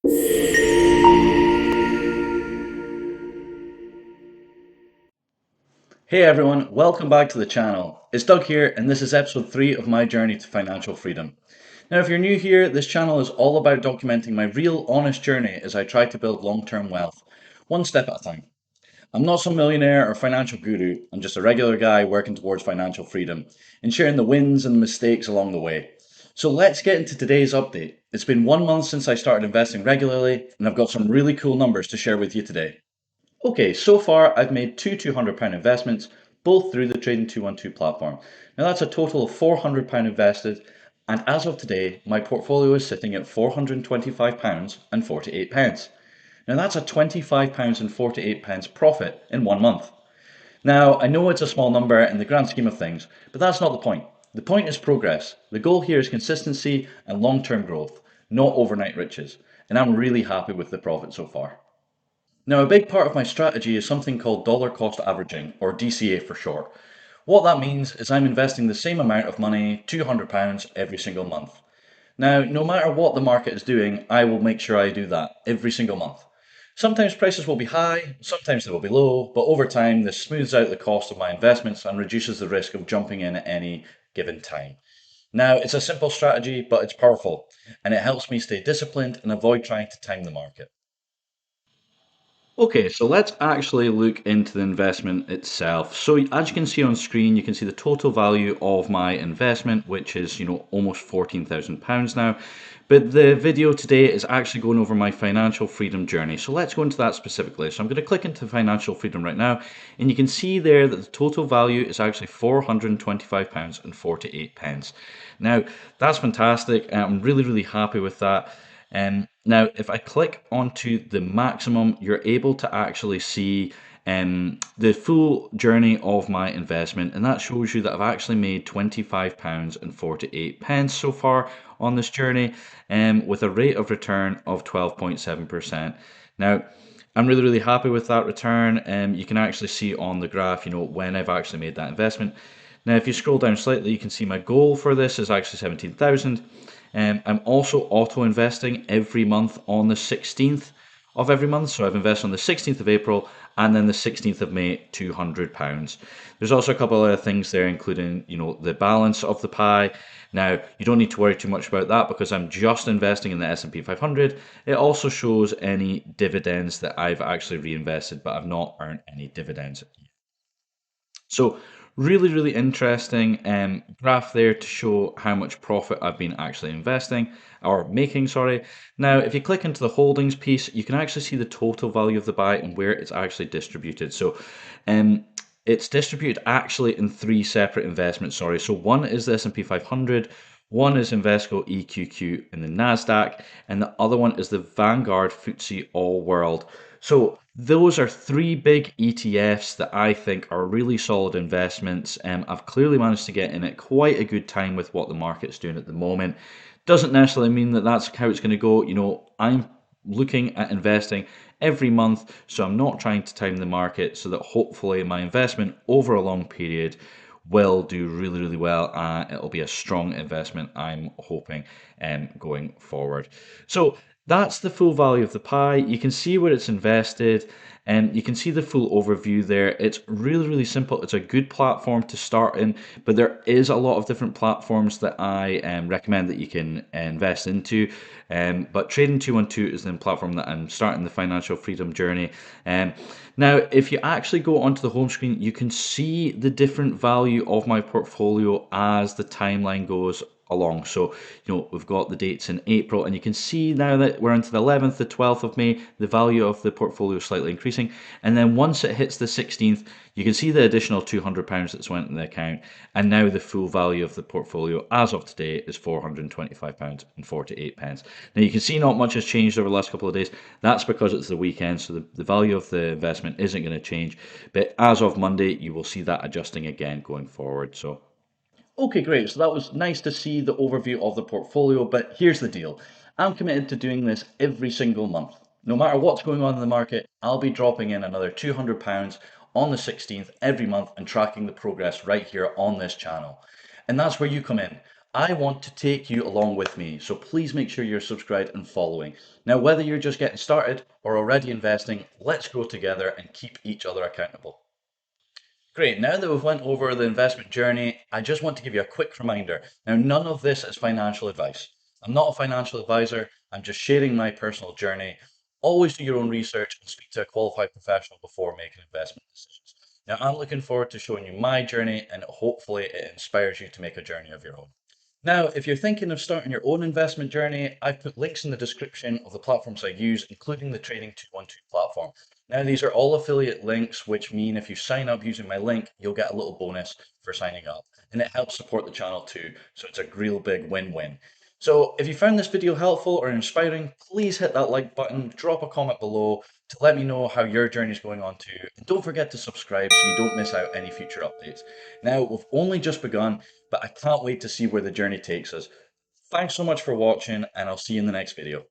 Hey everyone, welcome back to the channel. It's Doug here, and this is episode 3 of my journey to financial freedom. Now, if you're new here, this channel is all about documenting my real, honest journey as I try to build long term wealth, one step at a time. I'm not some millionaire or financial guru, I'm just a regular guy working towards financial freedom and sharing the wins and mistakes along the way. So let's get into today's update. It's been 1 month since I started investing regularly, and I've got some really cool numbers to share with you today. Okay, so far I've made two £200 investments, both through the Trading 212 platform. Now that's a total of £400 invested, and as of today, my portfolio is sitting at £425 and 48 pence. Now that's a £25 and 48 pence profit in 1 month. Now I know it's a small number in the grand scheme of things, but that's not the point. The point is progress. The goal here is consistency and long-term growth, not overnight riches, and I'm really happy with the profit so far. Now, a big part of my strategy is something called dollar cost averaging, or DCA for short. What that means is I'm investing the same amount of money, £200, every single month. Now, no matter what the market is doing, I will make sure I do that every single month. Sometimes prices will be high, sometimes they will be low, but over time this smooths out the cost of my investments and reduces the risk of jumping in at any given time. Now, it's a simple strategy, but it's powerful, and it helps me stay disciplined and avoid trying to time the market. Okay, so let's actually look into the investment itself. So as you can see on screen, you can see the total value of my investment, which is, almost £14,000 now. But the video today is actually going over my financial freedom journey. So let's go into that specifically. So I'm going to click into financial freedom right now, and you can see there that the total value is actually £425 and 48 pence. Now, that's fantastic. I'm really, really happy with that. Now, if I click onto the maximum, you're able to actually see the full journey of my investment, and that shows you that I've actually made £25 and 48 pence so far on this journey, with a rate of return of 12.7%. Now, I'm really, really happy with that return. You can actually see on the graph, when I've actually made that investment. Now, if you scroll down slightly, you can see my goal for this is actually 17,000. I'm also auto investing every month on the 16th of every month. So I've invested on the 16th of April and then the 16th of May, £200. There's also a couple of other things there, including, the balance of the pie. Now, you don't need to worry too much about that because I'm just investing in the S&P 500. It also shows any dividends that I've actually reinvested, but I've not earned any dividends. So really, really interesting graph there to show how much profit I've been actually investing or making, sorry. Now, if you click into the holdings piece, you can actually see the total value of the buy and where it's actually distributed. So it's distributed actually in three separate investments, sorry. So one is the S&P 500, one is Invesco EQQ in the Nasdaq, and the other one is the Vanguard FTSE All World. So those are three big ETFs that I think are really solid investments. I've clearly managed to get in at quite a good time with what the market's doing at the moment. Doesn't necessarily mean that that's how it's going to go. I'm looking at investing every month, so I'm not trying to time the market so that hopefully my investment over a long period will do really, really well. It'll be a strong investment, I'm hoping, going forward. So that's the full value of the pie. You can see where it's invested, and you can see the full overview there. It's really, really simple. It's a good platform to start in, but there is a lot of different platforms that I recommend that you can invest into. But Trading 212 is the platform that I'm starting the financial freedom journey. Now, if you actually go onto the home screen, you can see the different value of my portfolio as the timeline goes along. So, we've got the dates in April, and you can see now that we're into the 11th, the 12th of May, the value of the portfolio is slightly increasing. And then once it hits the 16th, you can see the additional £200 that's went in the account. And now the full value of the portfolio as of today is £425 and 48 pence. Now you can see not much has changed over the last couple of days. That's because it's the weekend, so the value of the investment isn't going to change. But as of Monday, you will see that adjusting again going forward. So okay, great. So that was nice to see the overview of the portfolio, but here's the deal. I'm committed to doing this every single month. No matter what's going on in the market, I'll be dropping in another £200 on the 16th every month and tracking the progress right here on this channel. And that's where you come in. I want to take you along with me, so please make sure you're subscribed and following. Now, whether you're just getting started or already investing, let's grow together and keep each other accountable. Great. Now that we've went over the investment journey, I just want to give you a quick reminder. Now, none of this is financial advice. I'm not a financial advisor. I'm just sharing my personal journey. Always do your own research and speak to a qualified professional before making investment decisions. Now, I'm looking forward to showing you my journey and hopefully it inspires you to make a journey of your own. Now, if you're thinking of starting your own investment journey, I've put links in the description of the platforms I use, including the Trading 212 platform. Now, these are all affiliate links, which mean if you sign up using my link, you'll get a little bonus for signing up. And it helps support the channel too, so it's a real big win-win. So if you found this video helpful or inspiring, please hit that like button, drop a comment below to let me know how your journey is going on too. And don't forget to subscribe so you don't miss out any future updates. Now, we've only just begun, but I can't wait to see where the journey takes us. Thanks so much for watching, and I'll see you in the next video.